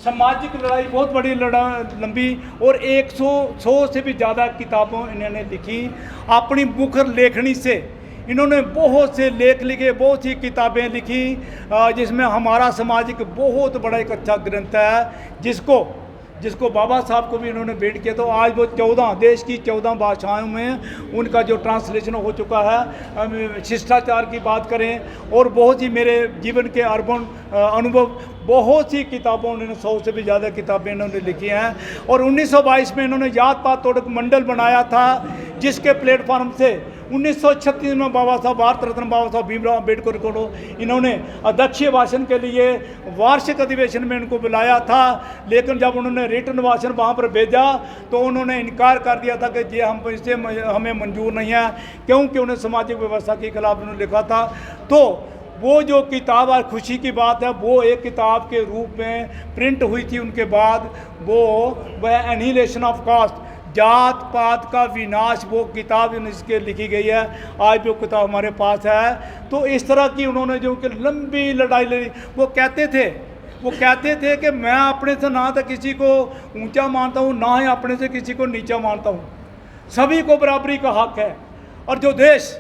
सामाजिक लड़ाई बहुत बड़ी लंबी, और 100 से भी ज़्यादा किताबों इन्होंने लिखी। अपनी मुखर लेखनी से इन्होंने बहुत से लेख लिखे, बहुत सी किताबें लिखी, जिसमें हमारा सामाजिक बहुत बड़ा एक अच्छा ग्रंथ है, जिसको बाबा साहब को भी इन्होंने भेंट किया। तो आज वो 14 देश की 14 भाषाओं में उनका जो ट्रांसलेशन हो चुका है। शिष्टाचार की बात करें और बहुत ही मेरे जीवन के अर्बन अनुभव, बहुत सी किताबों उन्होंने 100 से भी ज़्यादा किताबें इन्होंने लिखी हैं। और 1922 में इन्होंने जात पात तोड़क मंडल बनाया था, जिसके प्लेटफॉर्म से 1936 में बाबा साहब, भारत रत्न बाबा साहब भीमराव अम्बेडकर को इन्होंने अध्यक्षीय भाषण के लिए वार्षिक अधिवेशन में इनको बुलाया था। लेकिन जब उन्होंने रिटर्न भाषण वहाँ पर भेजा तो उन्होंने इनकार कर दिया था कि ये इससे हमें मंजूर नहीं है, क्योंकि उन्हें सामाजिक व्यवस्था के खिलाफ उन्होंने लिखा था। तो वो जो किताब, आज खुशी की बात है, वो एक किताब के रूप में प्रिंट हुई थी उनके बाद। वह एनिहिलेशन ऑफ कास्ट, जात पात का विनाश, वो किताब इसके लिखी गई है। आज वो किताब हमारे पास है। तो इस तरह की उन्होंने जो कि लंबी लड़ाई लड़ी। वो कहते थे कि मैं अपने से ना तो किसी को ऊंचा मानता हूँ, ना ही अपने से किसी को नीचा मानता हूँ। सभी को बराबरी का हक है, और जो देश,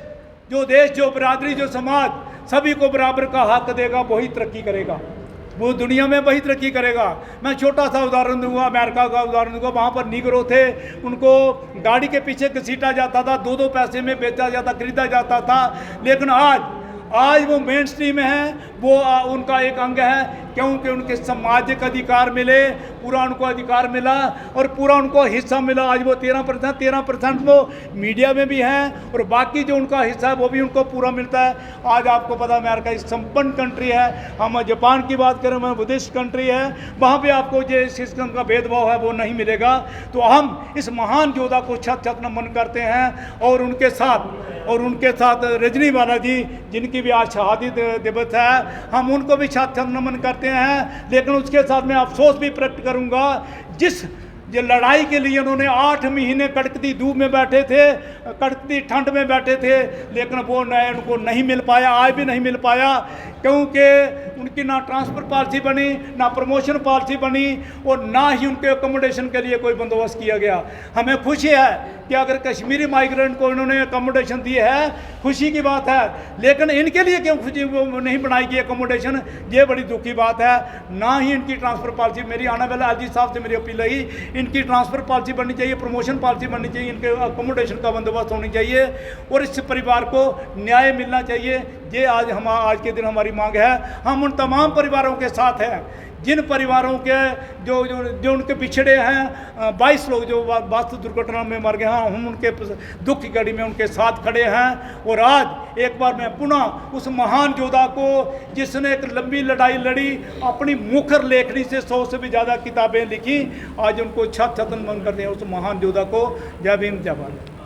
जो बरादरी, जो समाज सभी को बराबर का हक देगा, वही तरक्की करेगा, वो दुनिया में वही तरक्की करेगा। मैं छोटा सा उदाहरण दूंगा, अमेरिका का उदाहरण दूंगा। वहाँ पर निगरो थे, उनको गाड़ी के पीछे घसीटा जाता था, 2-2 पैसे में बेचा जाता, खरीदा जाता था। लेकिन आज वो मेन स्ट्रीम में है, वो उनका एक अंग है, क्योंकि उनके सामाजिक अधिकार मिले, पूरा उनको अधिकार मिला और पूरा उनको हिस्सा मिला। आज वो 13% वो मीडिया में भी हैं, और बाकी जो उनका हिस्सा है वो भी उनको पूरा मिलता है। आज आपको पता है अमेरिका एक संपन्न कंट्री है। हम जापान की बात करें, वह बुद्धिस्ट कंट्री है, वहाँ पे आपको जो इस किस्म का भेदभाव है वो नहीं मिलेगा। तो हम इस महान योद्धा को छत नमन करते हैं, और उनके साथ रजनीवाला जी, जिनकी भी आज शहादत दिवस है, हम उनको भी छत नमन करते हैं। लेकिन उसके साथ मैं अफसोस भी प्रकट करूंगा, जिस लड़ाई के लिए उन्होंने 8 महीने कड़कती धूप में बैठे थे, कड़कती ठंड में बैठे थे, लेकिन वो उनको नहीं मिल पाया, आज भी नहीं मिल पाया, क्योंकि उनकी ना ट्रांसफ़र पॉलिसी बनी, ना प्रमोशन पॉलिसी बनी, और ना ही उनके अकोमोडेशन के लिए कोई बंदोबस्त किया गया। हमें खुशी है कि अगर कश्मीरी माइग्रेंट को इन्होंने अकोमोडेशन दी है, खुशी की बात है, लेकिन इनके लिए क्यों खुशी नहीं बनाई गई अकोमोडेशन, ये बड़ी दुख की बात है। ना ही इनकी ट्रांसफ़र पॉलिसी, मेरी आने वाले अजीत साहब से मेरी अपील रही, इनकी ट्रांसफ़र पॉलिसी बननी चाहिए, प्रमोशन पॉलिसी बननी चाहिए, इनके अकोमोडेशन का बंदोबस्त होनी चाहिए, और इस परिवार को न्याय मिलना चाहिए। ये आज के दिन हमारी मांग है। हम उन तमाम परिवारों के साथ हैं, जिन परिवारों के जो उनके पिछड़े हैं, 22 लोग जो वास्तु दुर्घटना में मर गए हैं, हम उनके दुख की घड़ी में उनके साथ खड़े हैं। और आज एक बार मैं पुनः उस महान योद्धा को, जिसने एक लंबी लड़ाई लड़ी, अपनी मुखर लेखनी से 100 से भी ज़्यादा किताबें लिखी, आज उनको छत नमन करते हैं उस महान योद्धा को। जय भीम, जय भारत।